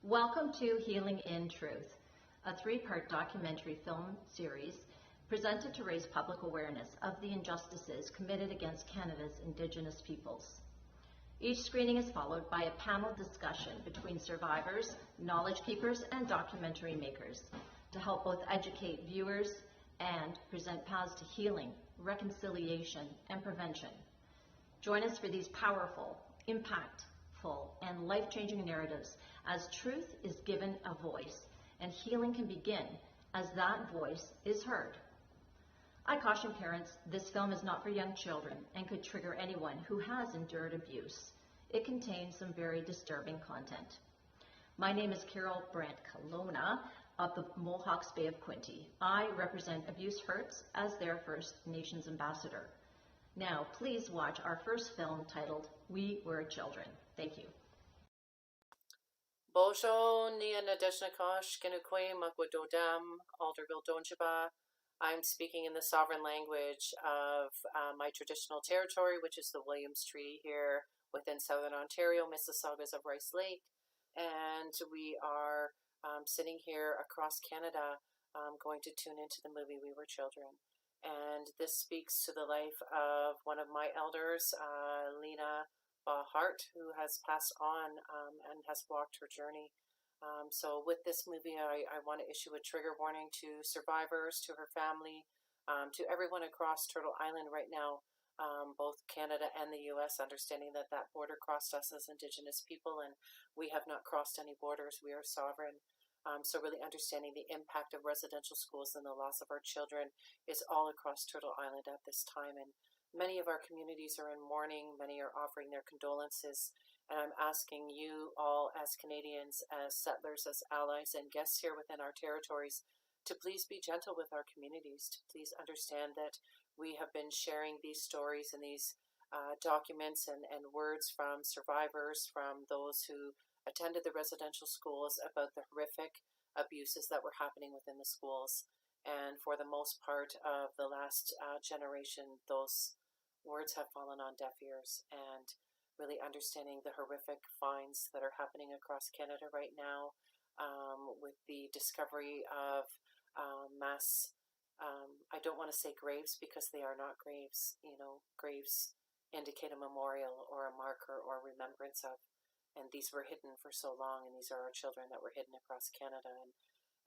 Welcome to Healing in Truth, a three-part documentary film series presented to raise public awareness of the injustices committed against Canada's Indigenous peoples. Each screening is followed by a panel discussion between survivors, knowledge keepers, and documentary makers to help both educate viewers and present paths to healing, reconciliation, and prevention. Join us for these powerful, impactful, and life-changing narratives as truth is given a voice and healing can begin as that voice is heard. I caution parents, this film is not for young children and could trigger anyone who has endured abuse. It contains some very disturbing content. My name is Carol Brandt Kelowna of the Mohawks Bay of Quinte. I represent Abuse Hurts as their First Nations ambassador. Now, please watch our first film titled We Were Children. Thank you. Bonjour, Nia Nadeshnikosh, Kinukwe, Makwadodam, Alderville Donjaba. I'm speaking in the sovereign language of my traditional territory, which is the Williams Treaty here within Southern Ontario, Mississaugas of Rice Lake. And we are sitting here across Canada going to tune into the movie We Were Children. And this speaks to the life of one of my elders, Lena Hart, who has passed on and has walked her journey. So with this movie, I want to issue a trigger warning to survivors, to her family, to everyone across Turtle Island right now, both Canada and the U.S., understanding that that border crossed us as Indigenous people, and we have not crossed any borders. We are sovereign. So really understanding the impact of residential schools and the loss of our children is all across Turtle Island at this time. And many of our communities are in mourning. Many are offering their condolences. And I'm asking you all as Canadians, as settlers, as allies, and guests here within our territories to please be gentle with our communities, to please understand that we have been sharing these stories and these documents and words from survivors, from those who attended the residential schools, about the horrific abuses that were happening within the schools. And for the most part of the last generation, those words have fallen on deaf ears. And really understanding the horrific finds that are happening across Canada right now, with the discovery of mass, I don't want to say graves because they are not graves. You know, graves indicate a memorial or a marker or a remembrance of, and these were hidden for so long, and these are our children that were hidden across Canada,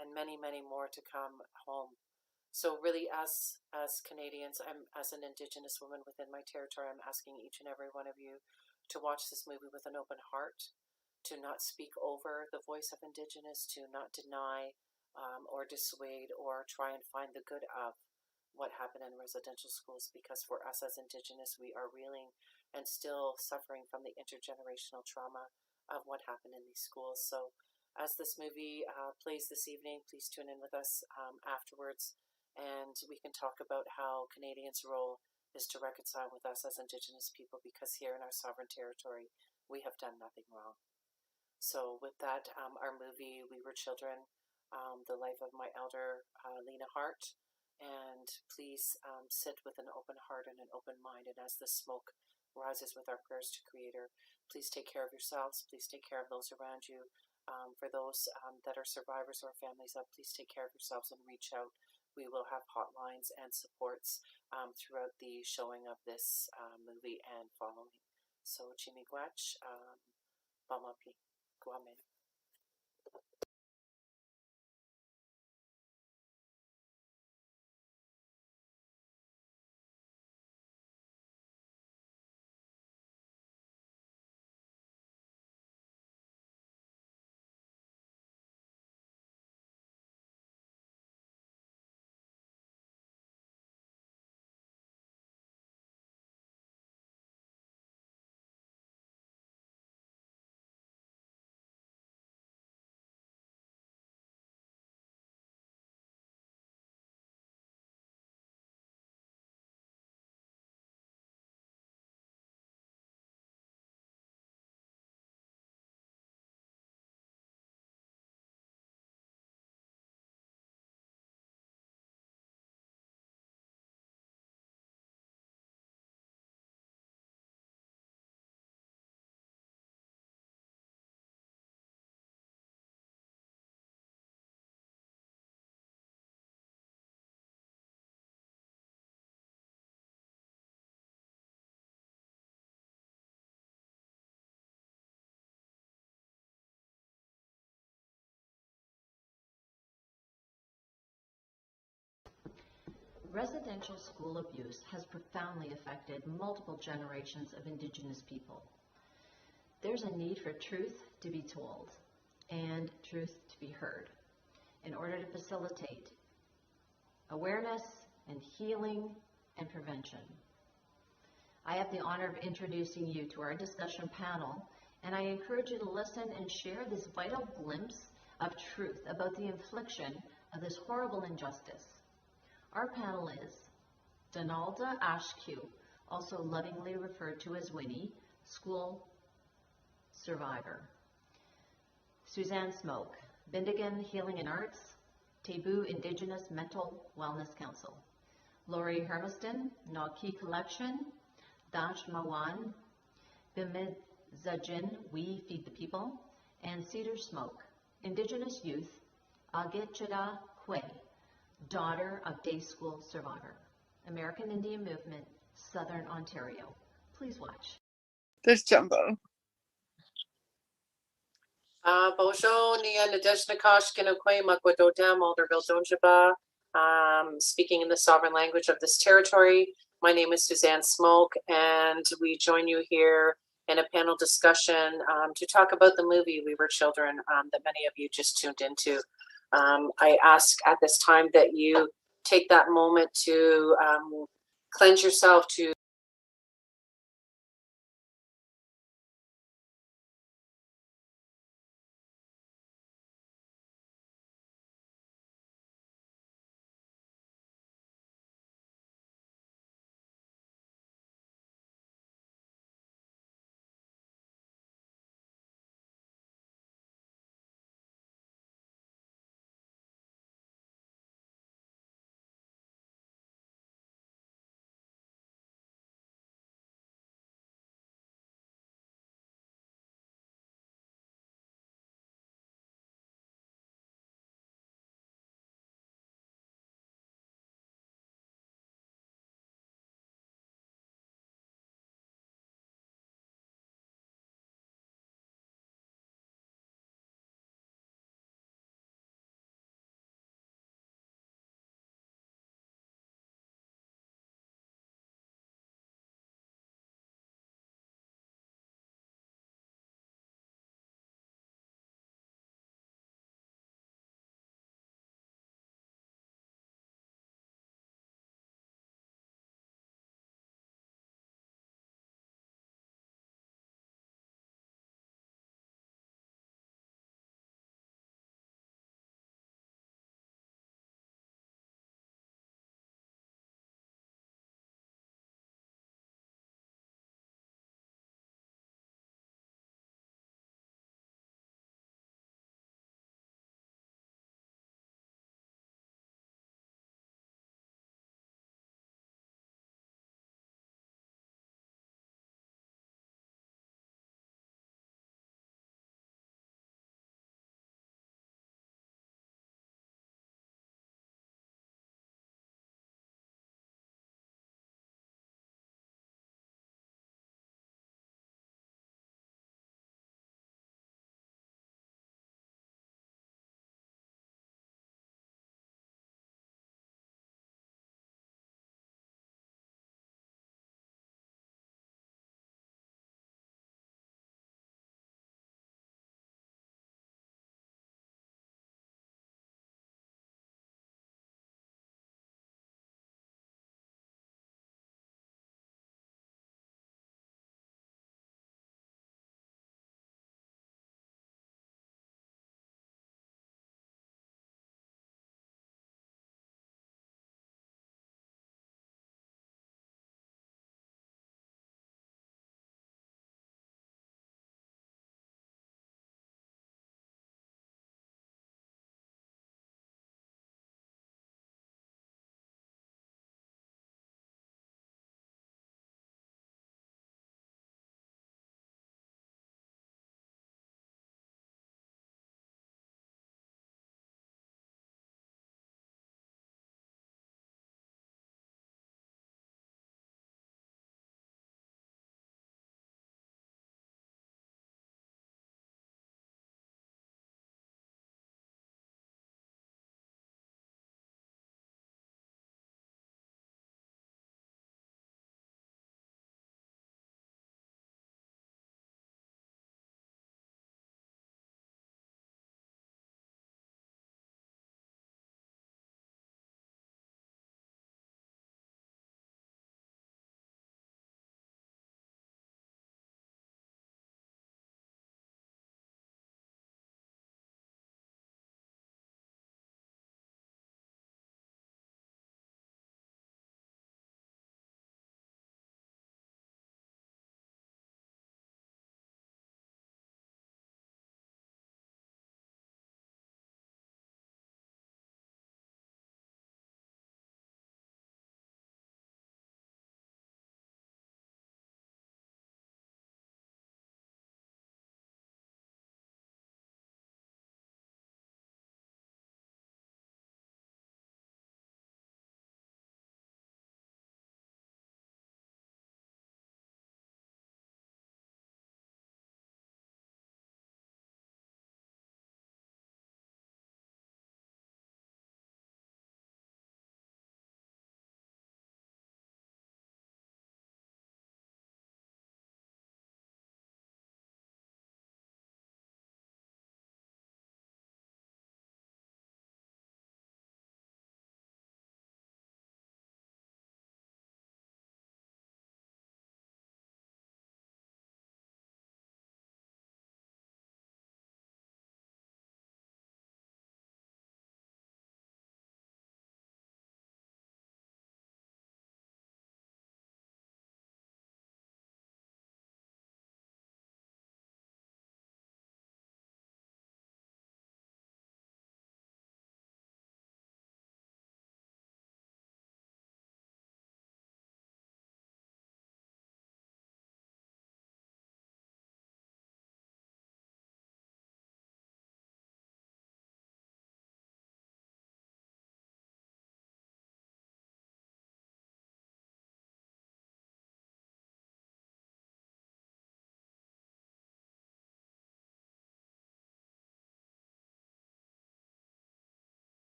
and many, many more to come home. So really, as Canadians, as an Indigenous woman within my territory, I'm asking each and every one of you to watch this movie with an open heart, to not speak over the voice of Indigenous, to not deny or dissuade or try and find the good of what happened in residential schools, because for us as Indigenous, we are reeling and still suffering from the intergenerational trauma of what happened in these schools. So as this movie plays this evening, please tune in with us afterwards, and we can talk about how Canadians' role is to reconcile with us as Indigenous people, because here in our sovereign territory, we have done nothing wrong. So with that, our movie, We Were Children, the life of my elder, Lena Hart, and please sit with an open heart and an open mind, and as the smoke rises with our prayers to Creator, please take care of yourselves, please take care of those around you. For those that are survivors or families, please take care of yourselves and reach out. We will have hotlines and supports throughout the showing of this movie and following. So, Chimigwach, Bamapi, Guamen. Residential school abuse has profoundly affected multiple generations of Indigenous people. There's a need for truth to be told and truth to be heard in order to facilitate awareness and healing and prevention. I have the honor of introducing you to our discussion panel, and I encourage you to listen and share this vital glimpse of truth about the infliction of this horrible injustice. Our panel is Donalda Ashkew, also lovingly referred to as Winnie, school survivor. Suzanne Smoke, Bindigan Healing and Arts, Taboo Indigenous Mental Wellness Council. Lori Hermaston, Nauki Collection, Dash Mawan, Bimid Zajin, We Feed the People, and Cedar Smoke, Indigenous Youth, Agitchada Kwe, daughter of day school survivor, American Indian Movement, Southern Ontario. Please watch. There's Jumbo. Bonjour, Nia Nadezhnikosh, Kinokwe, Makwadodam, Alderville Donjaba. Speaking in the sovereign language of this territory. My name is Suzanne Smoke, and we join you here in a panel discussion to talk about the movie We Were Children that many of you just tuned into. I ask at this time that you take that moment to cleanse yourself, to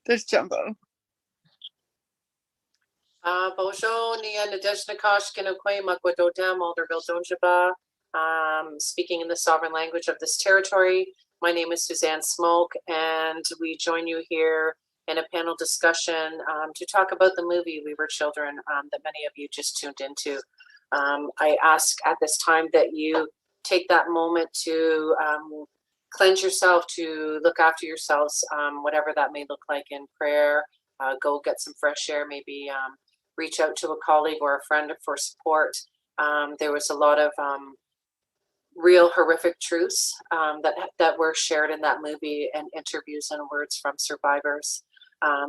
There's Jumbo. Bonjour, Nia Nadezhnikosh, Kinokwe, Makwadodam, Alderville Donjaba. Speaking in the sovereign language of this territory. My name is Suzanne Smoke, and we join you here in a panel discussion to talk about the movie We Were Children that many of you just tuned into. I ask at this time that you take that moment to cleanse yourself, to look after yourselves, whatever that may look like in prayer. Go get some fresh air, maybe reach out to a colleague or a friend for support. There was a lot of real horrific truths that were shared in that movie, and interviews and words from survivors.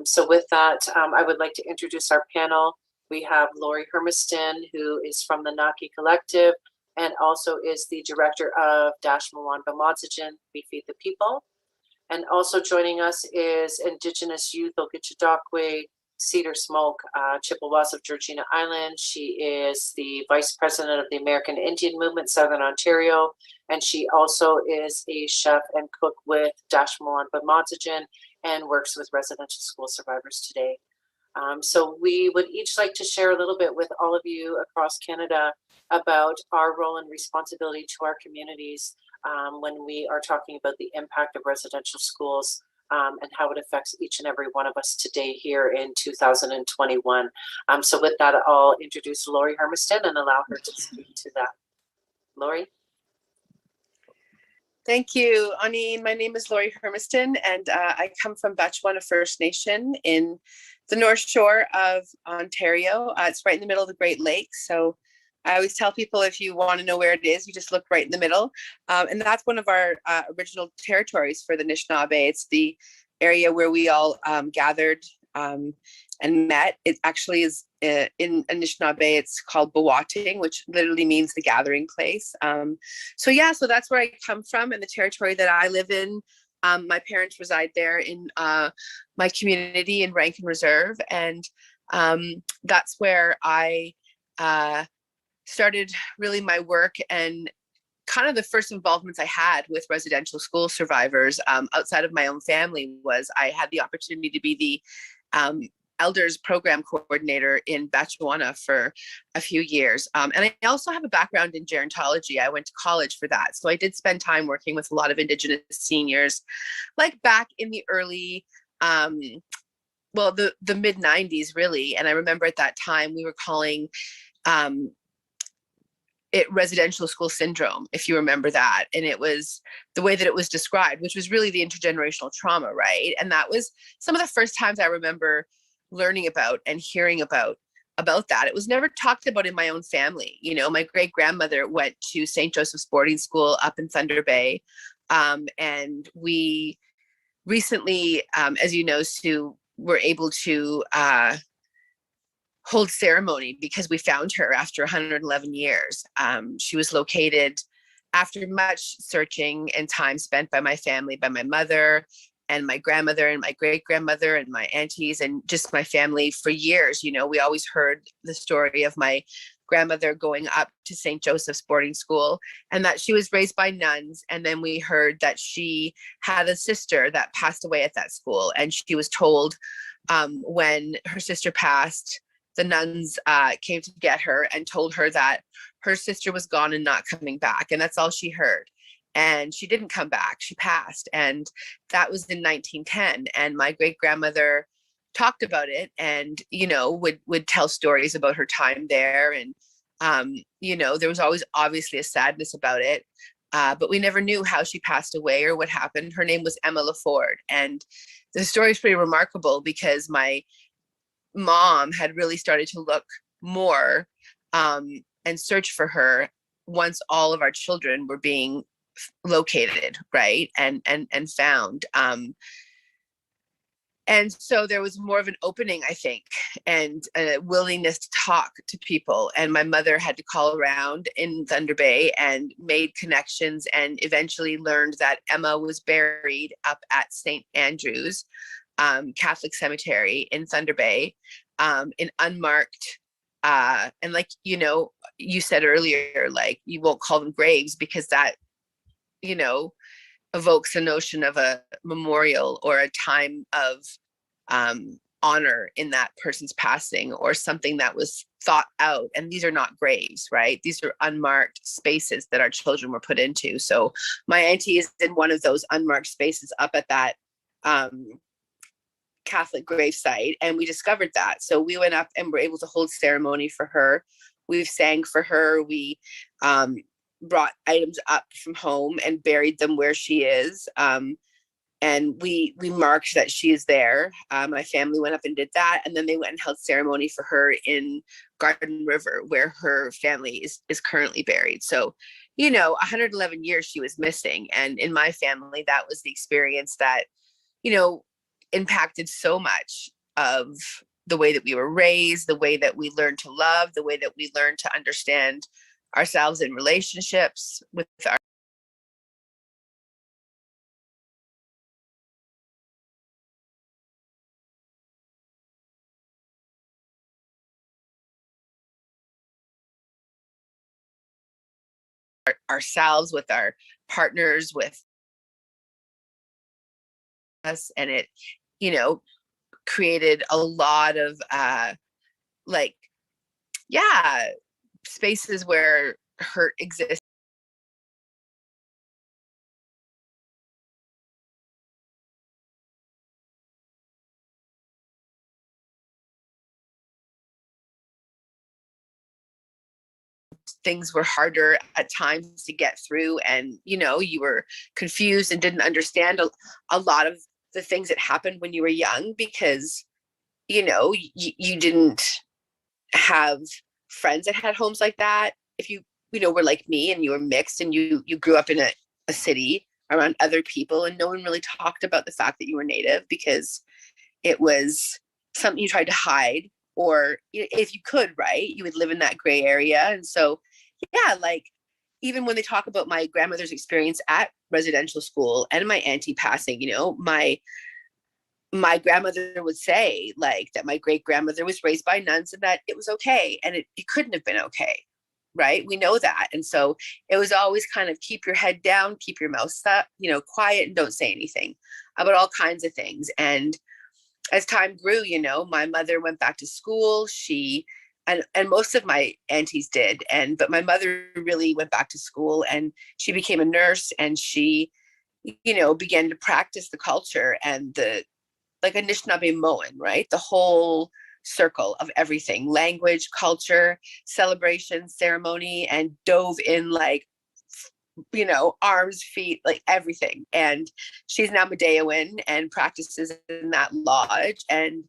So with that, I would like to introduce our panel. We have Lori Hermaston, who is from the Naki Collective and also is the director of Dash Mwamba Modzijin, We Feed the People. And also joining us is Indigenous Youth Ogichidakwe Cedar Smoke, Chippewas of Georgina Island. She is the Vice President of the American Indian Movement, Southern Ontario, and she also is a chef and cook with Dash Mwamba Modzijin and works with residential school survivors today. So we would each like to share a little bit with all of you across Canada about our role and responsibility to our communities when we are talking about the impact of residential schools and how it affects each and every one of us today here in 2021. So with that, I'll introduce Lori Hermaston and allow her to speak to that. Lori? Thank you, Ani. My name is Lori Hermaston, and I come from Batchewana First Nation in the North Shore of Ontario. It's right in the middle of the Great Lakes. So I always tell people, if you want to know where it is, you just look right in the middle. And that's one of our original territories for the Anishinaabe. It's the area where we all gathered and met. It actually is in Anishinaabe, it's called Bawating, which literally means the gathering place. So that's where I come from, and the territory that I live in. My parents reside there in my community in Rankin Reserve, and that's where I started really my work, and kind of the first involvements I had with residential school survivors outside of my own family was I had the opportunity to be the elders program coordinator in Batchewana for a few years. And I also have a background in gerontology. I went to college for that. So I did spend time working with a lot of Indigenous seniors, like back in the early, the mid 90s really. And I remember at that time we were calling it residential school syndrome, if you remember that. And it was the way that it was described, which was really the intergenerational trauma, right? And that was some of the first times I remember learning about and hearing about that. It was never talked about in my own family. You know, my great grandmother went to St. Joseph's boarding school up in Thunder Bay. And we recently, as you know, Sue, were able to hold ceremony because we found her after 111 years. She was located after much searching and time spent by my family, by my mother and my grandmother and my great-grandmother and my aunties and just my family for years. You know, we always heard the story of my grandmother going up to St. Joseph's boarding school and that she was raised by nuns. And then we heard that she had a sister that passed away at that school. And she was told when her sister passed, the nuns came to get her and told her that her sister was gone and not coming back. And that's all she heard. And she didn't come back. She passed. And that was in 1910. And my great grandmother talked about it and, you know, would tell stories about her time there. And, you know, there was always obviously a sadness about it. But we never knew how she passed away or what happened. Her name was Emma LaFord. And the story is pretty remarkable because my mom had really started to look more and search for her once all of our children were being located, right, and found. And so there was more of an opening, I think, and a willingness to talk to people. And my mother had to call around in Thunder Bay and made connections and eventually learned that Emma was buried up at St. Andrew's Catholic Cemetery in Thunder Bay in unmarked, and like, you know, you said earlier, like you won't call them graves because that, you know, evokes a notion of a memorial or a time of honor in that person's passing, or something that was thought out. And these are not graves, right? These are unmarked spaces that our children were put into. So my auntie is in one of those unmarked spaces up at that Catholic gravesite, and we discovered that. So we went up and were able to hold ceremony for her. We've sang for her. We brought items up from home and buried them where she is. And we marked that she is there. My family went up and did that, and then they went and held ceremony for her in Garden River, where her family is currently buried. So, 111 years she was missing, and in my family, that was the experience that, impacted so much of the way that we were raised, the way that we learned to love, the way that we learned to understand ourselves in relationships with ourselves, with our partners, with us. And it, created a lot of spaces where hurt exists. Things were harder at times to get through, and you were confused and didn't understand a lot of the things that happened when you were young, because you didn't have friends that had homes like that. If you were like me and you were mixed and you grew up in a city around other people, and no one really talked about the fact that you were Native, because it was something you tried to hide, or if you could, right, you would live in that gray area. And so, yeah, like even when they talk about my grandmother's experience at residential school and my auntie passing, my grandmother would say like that my great grandmother was raised by nuns and that it was okay, and it couldn't have been okay, right? We know that. And so it was always kind of keep your head down, keep your mouth up, quiet, and don't say anything about all kinds of things. And as time grew, my mother went back to school. She and most of my aunties did, but my mother really went back to school, and she became a nurse, and she began to practice the culture and the like Anishinaabe Moan, right? The whole circle of everything, language, culture, celebration, ceremony, and dove in like, arms, feet, like everything. And she's now Medeawin and practices in that lodge. And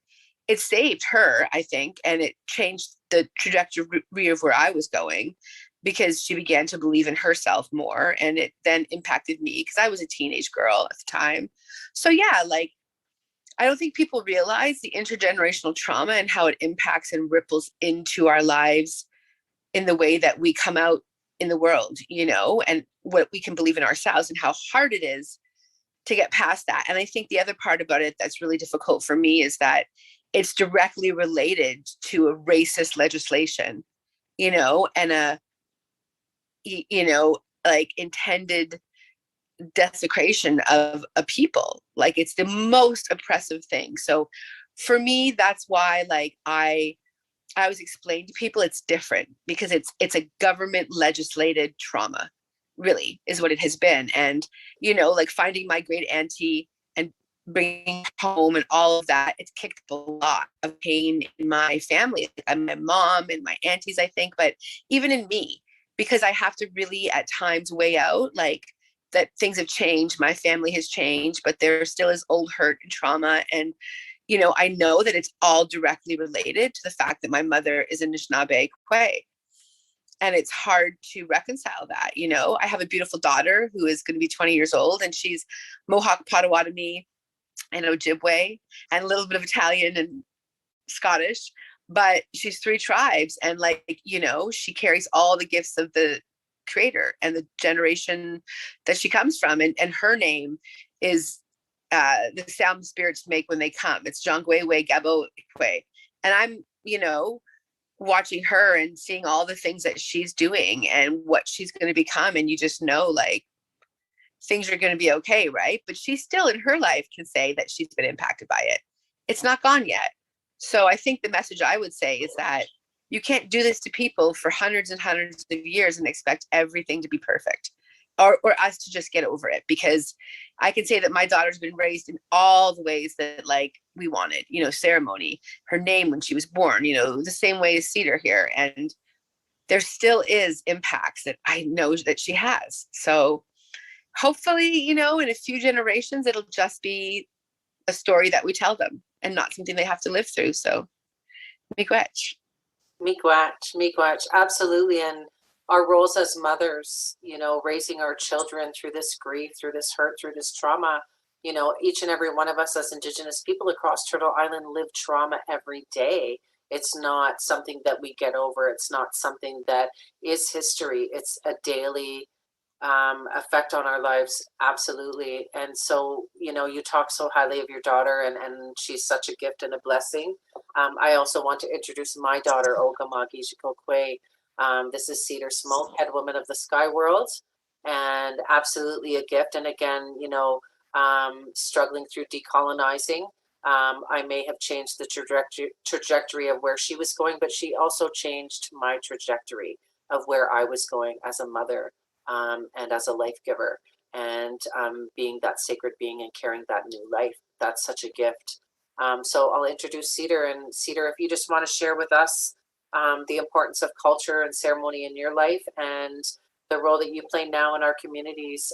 it saved her, I think, and it changed the trajectory of where I was going, because she began to believe in herself more. And it then impacted me because I was a teenage girl at the time. So yeah, like, I don't think people realize the intergenerational trauma and how it impacts and ripples into our lives in the way that we come out in the world, and what we can believe in ourselves, and how hard it is to get past that. And I think the other part about it that's really difficult for me is that it's directly related to a racist legislation, and like intended desecration of a people. Like it's the most oppressive thing. So for me, that's why like I always explain to people it's different, because it's a government legislated trauma, really, is what it has been. And like finding my great auntie and bringing home and all of that, it's kicked up a lot of pain in my family, and my mom and my aunties, I think, but even in me, because I have to really at times weigh out like that things have changed, my family has changed, but there still is old hurt and trauma. And, I know that it's all directly related to the fact that my mother is Anishinaabe Kwe. And it's hard to reconcile that. I have a beautiful daughter who is going to be 20 years old, and she's Mohawk, Potawatomi, and Ojibwe, and a little bit of Italian and Scottish, but she's 3 tribes. And like, she carries all the gifts of the creator and the generation that she comes from. And her name is the sound the spirits make when they come. It's Jongwewe Gabo Ikwe. And I'm, watching her and seeing all the things that she's doing and what she's going to become. And you just know like things are going to be okay, right? But she still in her life can say that she's been impacted by it. it's not gone yet. So I think the message I would say is that you can't do this to people for hundreds and hundreds of years and expect everything to be perfect, or us to just get over it. Because I can say that my daughter's been raised in all the ways that like we wanted, ceremony, her name when she was born, the same way as Cedar here. And there still is impacts that I know that she has. So hopefully, in a few generations, it'll just be a story that we tell them and not something they have to live through. So miigwech. Miigwech, absolutely. And our roles as mothers, raising our children through this grief, through this hurt, through this trauma, each and every one of us as Indigenous people across Turtle Island live trauma every day. It's not something that we get over. It's not something that is history. It's a daily effect on our lives. Absolutely. And so, you talk so highly of your daughter, and she's such a gift and a blessing. I also want to introduce my daughter, Okamagi Shikokwe. This is Cedar Smoke, head woman of the Sky World, and absolutely a gift. And again, struggling through decolonizing. I may have changed the trajectory of where she was going, but she also changed my trajectory of where I was going as a mother, and as a life giver, and being that sacred being and carrying that new life. That's such a gift. So I'll introduce Cedar. And Cedar, if you just want to share with us the importance of culture and ceremony in your life and the role that you play now in our communities,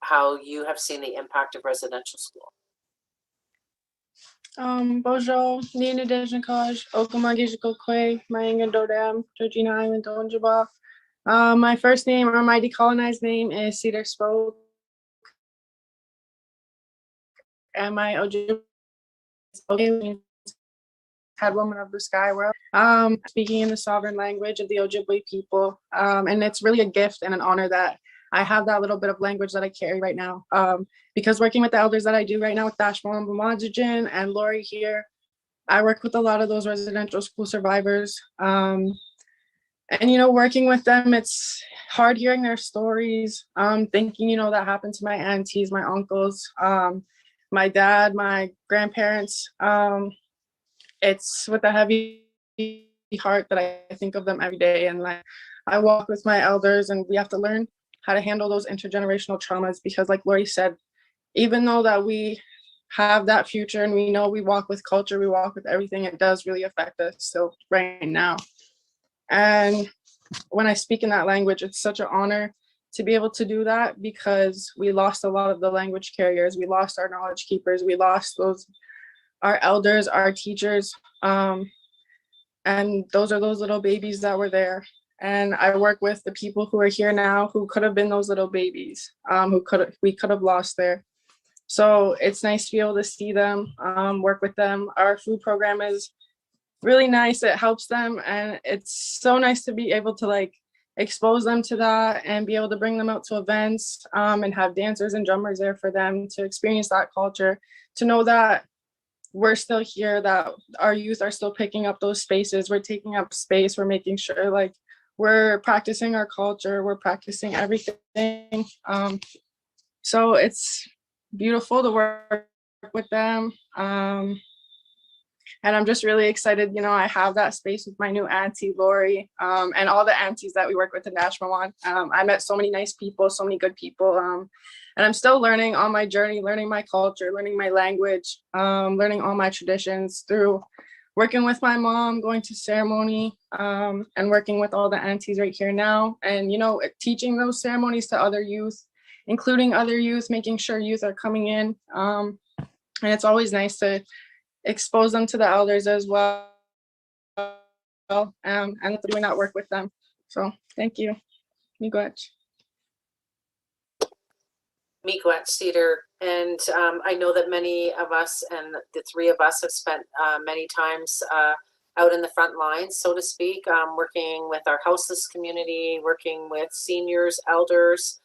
how you have seen the impact of residential school. Bonjour, Nina Dejnakaj, Okamagijikokwe, Mayanga Dodam, Georgina Island, Donjaba. My first name, or my decolonized name, is Cedar Spoke. And my Ojibwe means head woman of the Sky World. Speaking in the sovereign language of the Ojibwe people. And it's really a gift and an honor that I have that little bit of language that I carry right now. Because working with the elders that I do right now with Dashmal and Bamajijin and Lori here, I work with a lot of those residential school survivors. And, working with them, it's hard hearing their stories, thinking, that happened to my aunties, my uncles, my dad, my grandparents. It's with a heavy heart that I think of them every day. And like, I walk with my elders, and we have to learn how to handle those intergenerational traumas, because like Lori said, even though that we have that future and we know we walk with culture, we walk with everything, it does really affect us still right now. And when I speak in that language, it's such an honor to be able to do that, because we lost a lot of the language carriers, we lost our knowledge keepers, we lost our elders, our teachers, and those are those little babies that were there. And I work with the people who are here now who could have been those little babies, we could have lost there. So it's nice to be able to see them, work with them. Our food program is really nice. It helps them. And it's so nice to be able to like expose them to that and be able to bring them out to events, and have dancers and drummers there for them to experience that culture, to know that we're still here, that our youth are still picking up those spaces. We're taking up space. We're making sure like we're practicing our culture. We're practicing everything. So it's beautiful to work with them. And I'm just really excited. I have that space with my new auntie, Lori, and all the aunties that we work with in Nashmawan. I met so many nice people, so many good people. And I'm still learning on my journey, learning my culture, learning my language, learning all my traditions through working with my mom, going to ceremony, and working with all the aunties right here now. And, teaching those ceremonies to other youth, including other youth, making sure youth are coming in. And it's always nice to expose them to the elders as well, and doing that work with them. So thank you. Miigwech. Miigwech, Cedar. And I know that many of us, and the three of us, have spent many times out in the front lines, so to speak, working with our houseless community, working with seniors, elders,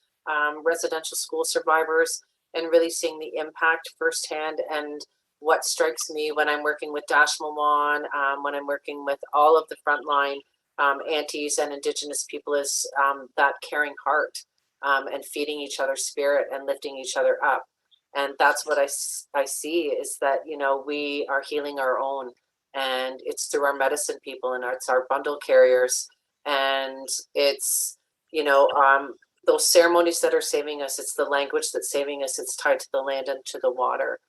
residential school survivors, and really seeing the impact firsthand. And what strikes me when I'm working with Dashmawan, when I'm working with all of the frontline aunties and Indigenous people, is that caring heart, and feeding each other's spirit and lifting each other up. And that's what I see is that, you know, we are healing our own, and it's through our medicine people, and it's our bundle carriers, and it's, you know, those ceremonies that are saving us. It's the language that's saving us. It's tied to the land and to the water.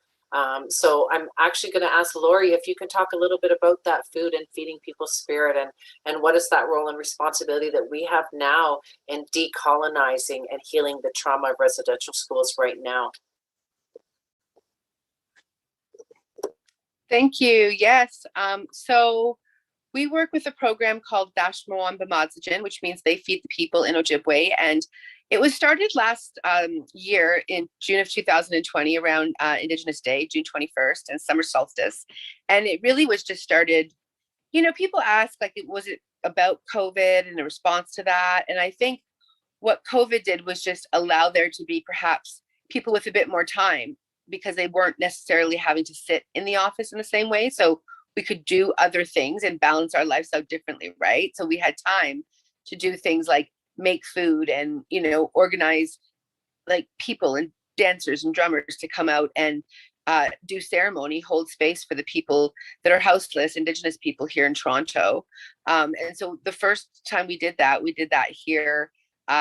So I'm actually going to ask Lori if you can talk a little bit about that food and feeding people's spirit, and what is that role and responsibility that we have now in decolonizing and healing the trauma of residential schools right now. Thank you. Yes. So we work with a program called Dashmoan Bamazajan, which means they feed the people in Ojibwe. And it was started last year in June of 2020 around Indigenous Day, June 21st, and summer solstice. And it really was just started, you know, people ask, like, was it about COVID and a response to that? And I think what COVID did was just allow there to be perhaps people with a bit more time, because they weren't necessarily having to sit in the office in the same way. So we could do other things and balance our lives out differently, right? So we had time to do things like make food and, you know, organize like people and dancers and drummers to come out and do ceremony, hold space for the people that are houseless, Indigenous people here in Toronto. And so the first time we did that here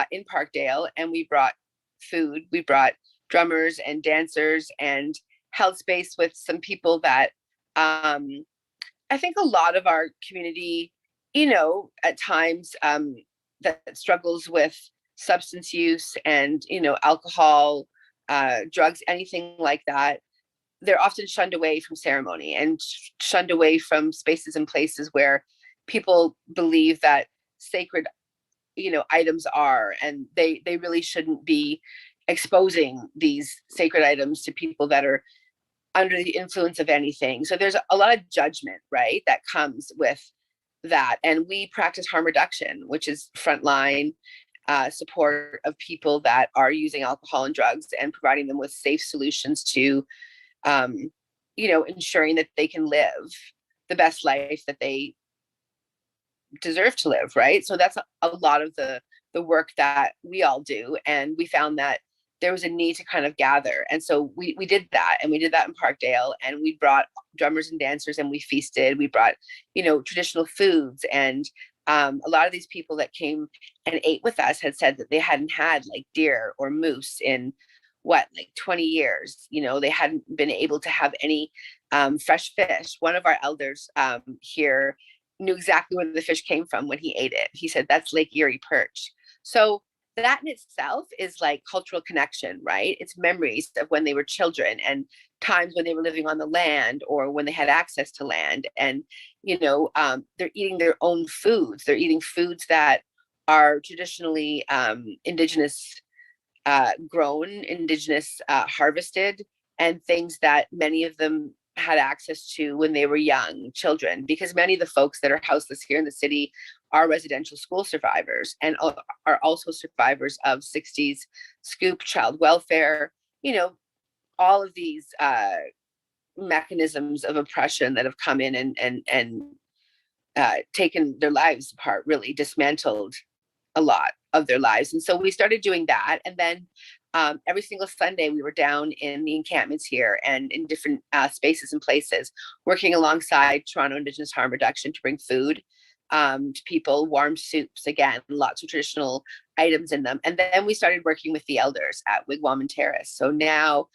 in Parkdale, and we brought food, we brought drummers and dancers, and held space with some people that I think a lot of our community, you know, at times that struggles with substance use and, you know, alcohol, drugs, anything like that. They're often shunned away from ceremony and shunned away from spaces and places where people believe that sacred, you know, items are, and they really shouldn't be exposing these sacred items to people that are under the influence of anything. So there's a lot of judgment, right, that comes with that. And we practice harm reduction, which is frontline support of people that are using alcohol and drugs, and providing them with safe solutions to, you know, ensuring that they can live the best life that they deserve to live, right? So that's a lot of the work that we all do. And we found that there was a need to kind of gather. And so we did that, and we did that in Parkdale, and we brought drummers and dancers, and we feasted. We brought, you know, traditional foods. And a lot of these people that came and ate with us had said that they hadn't had like deer or moose in like 20 years. You know, they hadn't been able to have any fresh fish. One of our elders here knew exactly where the fish came from when he ate it. He said, that's Lake Erie perch. So that in itself is like cultural connection, right? It's memories of when they were children and times when they were living on the land or when they had access to land. And, you know, they're eating their own foods. They're eating foods that are traditionally Indigenous grown, Indigenous harvested, and things that many of them had access to when they were young children, because many of the folks that are houseless here in the city are residential school survivors and are also survivors of 60s scoop child welfare, you know, all of these mechanisms of oppression that have come in and taken their lives apart, really dismantled a lot of their lives. And so we started doing that. And then every single Sunday we were down in the encampments here and in different spaces and places, working alongside Toronto Indigenous Harm Reduction to bring food to people, warm soups, again, lots of traditional items in them. And then we started working with the elders at Wigwam and Terrace. So now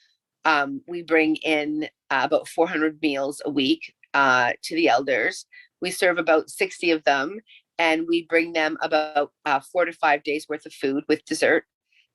we bring in about 400 meals a week to the elders. We serve about 60 of them, and we bring them about 4 to 5 days worth of food with dessert.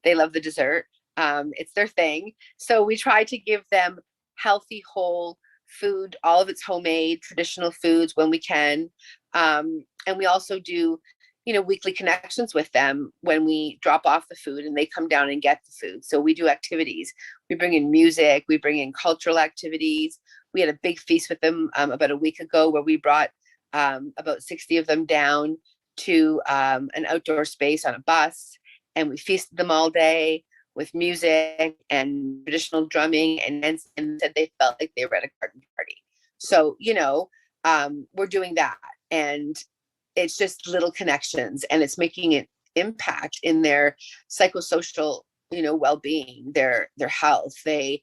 They love the dessert. It's their thing. So we try to give them healthy, whole food, all of it's homemade, traditional foods when we can. And we also do, you know, weekly connections with them when we drop off the food and they come down and get the food. So we do activities. We bring in music. We bring in cultural activities. We had a big feast with them about a week ago where we brought about 60 of them down to an outdoor space on a bus, and we feasted them all day with music and traditional drumming, and said they felt like they were at a garden party. So, you know, we're doing that, and it's just little connections, and it's making an impact in their psychosocial well-being, their health. They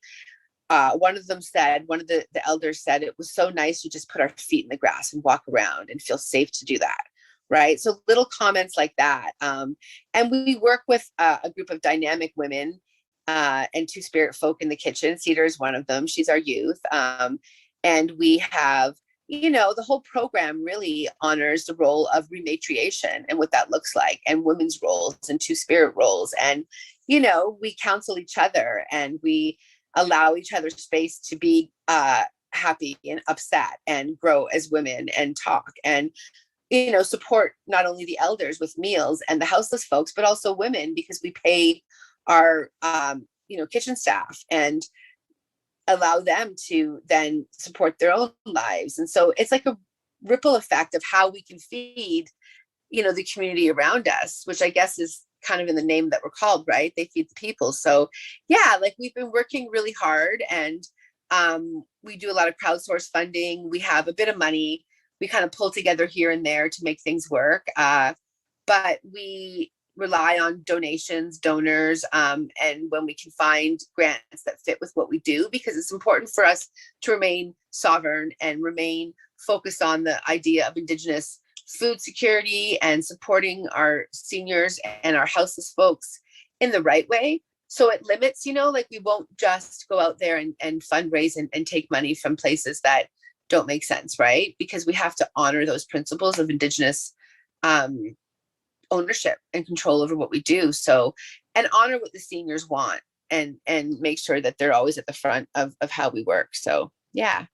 one of them said, one of the elders said, it was so nice to just put our feet in the grass and walk around and feel safe to do that. Right. So little comments like that. And we work with a group of dynamic women and two spirit folk in the kitchen. Cedar is one of them. She's our youth. And we have, the whole program really honors the role of rematriation and what that looks like, and women's roles and two spirit roles. And, we counsel each other and we allow each other space to be happy and upset and grow as women and talk and, support not only the elders with meals and the houseless folks, but also women, because we pay our, kitchen staff and allow them to then support their own lives. And so it's like a ripple effect of how we can feed, the community around us, which I guess is kind of in the name that we're called, right? They feed the people. So yeah, like we've been working really hard, and we do a lot of crowdsource funding. We have a bit of money. We kind of pull together here and there to make things work. But we rely on donations, donors, and when we can find grants that fit with what we do, because it's important for us to remain sovereign and remain focused on the idea of Indigenous food security and supporting our seniors and our houseless folks in the right way. So it limits, like we won't just go out there and fundraise and take money from places that don't make sense, right? Because we have to honor those principles of Indigenous ownership and control over what we do. So, and honor what the seniors want and make sure that they're always at the front of how we work. So yeah.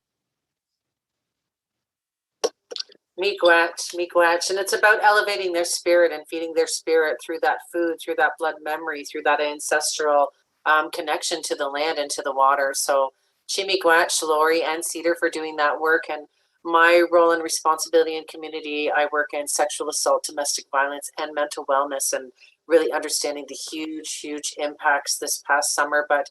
Miigwech. And it's about elevating their spirit and feeding their spirit through that food, through that blood memory, through that ancestral connection to the land and to the water. So Miigwech, Lori, and Cedar for doing that work. And my role and responsibility in community, I work in sexual assault, domestic violence, and mental wellness, and really understanding the huge impacts this past summer. But,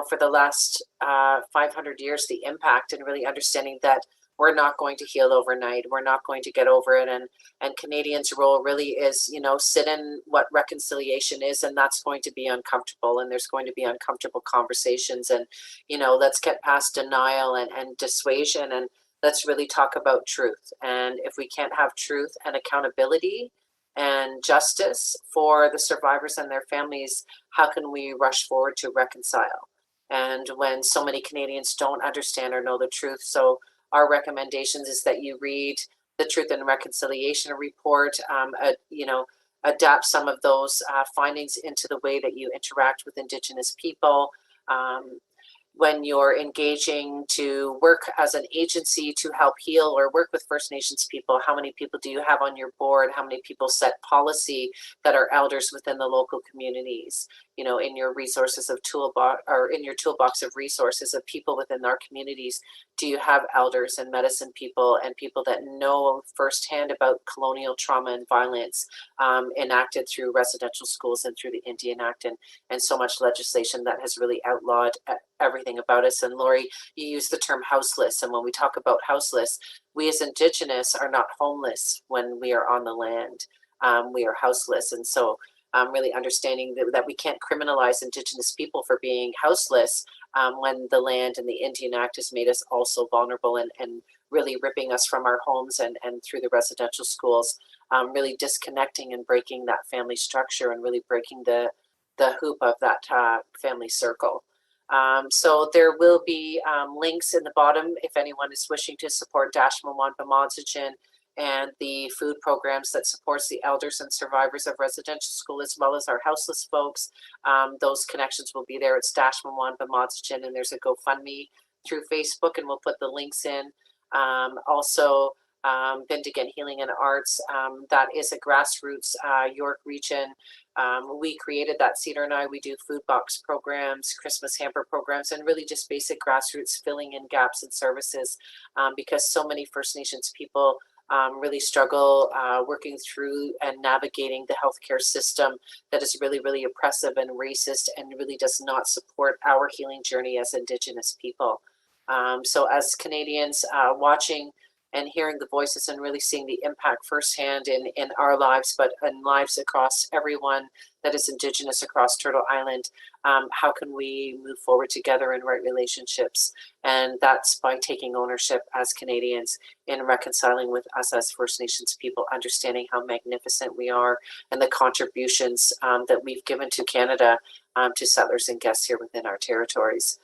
for the last 500 years, the impact, and really understanding that we're not going to heal overnight. We're not going to get over it. And Canadians' role really is, sit in what reconciliation is, and that's going to be uncomfortable. And there's going to be uncomfortable conversations. And, let's get past denial and dissuasion, and let's really talk about truth. And if we can't have truth and accountability and justice for the survivors and their families, how can we rush forward to reconcile? And when so many Canadians don't understand or know the truth, so our recommendations is that you read the Truth and Reconciliation Report, adapt some of those findings into the way that you interact with Indigenous people. When you're engaging to work as an agency to help heal or work with First Nations people, how many people do you have on your board? How many people set policy that are elders within the local communities? In your resources of toolbox, or in your toolbox of resources of people within our communities, do you have elders and medicine people and people that know firsthand about colonial trauma and violence enacted through residential schools and through the Indian Act and so much legislation that has really outlawed everything about us? And Lori, you use the term houseless. And when we talk about houseless, we as Indigenous are not homeless when we are on the land. We are houseless. And so really understanding that we can't criminalize Indigenous people for being houseless when the land and the Indian Act has made us also vulnerable and really ripping us from our homes and through the residential schools, really disconnecting and breaking that family structure and really breaking the hoop of that family circle. So there will be links in the bottom if anyone is wishing to support Dash Mawan Bamadzichin and the food programs that supports the elders and survivors of residential school, as well as our houseless folks. Those connections will be there. It's Dash Mawan Bamadzichin, and there's a GoFundMe through Facebook, and we'll put the links in. Also, Bindigan Healing and Arts, that is a grassroots York region. We created that, Cedar and I. We do food box programs, Christmas hamper programs, and really just basic grassroots filling in gaps in services because so many First Nations people really struggle working through and navigating the healthcare system that is really, really oppressive and racist and really does not support our healing journey as Indigenous people. So as Canadians watching and hearing the voices and really seeing the impact firsthand in our lives, but in lives across everyone that is Indigenous across Turtle Island. How can we move forward together in right relationships? And that's by taking ownership as Canadians in reconciling with us as First Nations people, understanding how magnificent we are and the contributions that we've given to Canada, to settlers and guests here within our territories.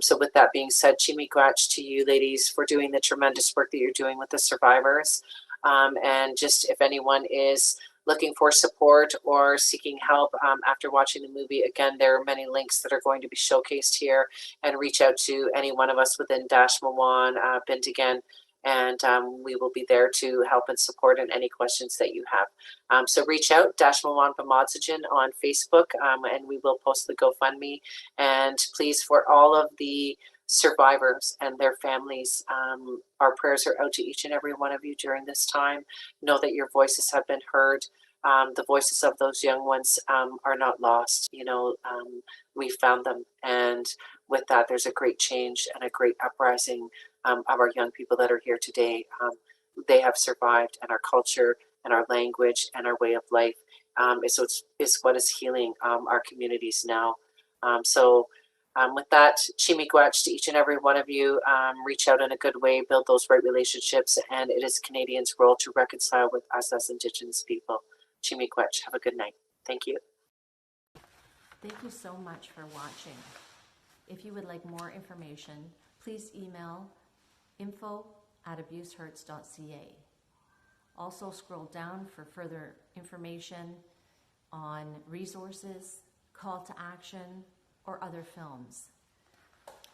So with that being said, Chimigwach to you ladies for doing the tremendous work that you're doing with the survivors. And just if anyone is looking for support or seeking help after watching the movie, again, there are many links that are going to be showcased here, and reach out to any one of us within Dash Mawan, Bintigan, and we will be there to help and support in any questions that you have. So reach out, Dash Mawan Pamadzajan on Facebook, and we will post the GoFundMe. And please, for all of the survivors and their families, our prayers are out to each and every one of you during this time. Know that your voices have been heard. The voices of those young ones are not lost. We found them, and with that, there's a great change and a great uprising of our young people that are here today. They have survived, and our culture and our language and our way of life is what is healing our communities now. With that, Chimigwach to each and every one of you. Reach out in a good way, build those right relationships, and it is Canadians' role to reconcile with us as Indigenous people. Chimigwach, have a good night. Thank you. Thank you so much for watching. If you would like more information, please email info@abusehurts.ca. Also scroll down for further information on resources, call to action, or other films.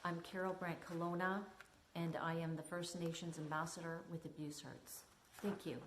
I'm Carol Brandt Colonna, and I am the First Nations Ambassador with Abuse Hurts. Thank you.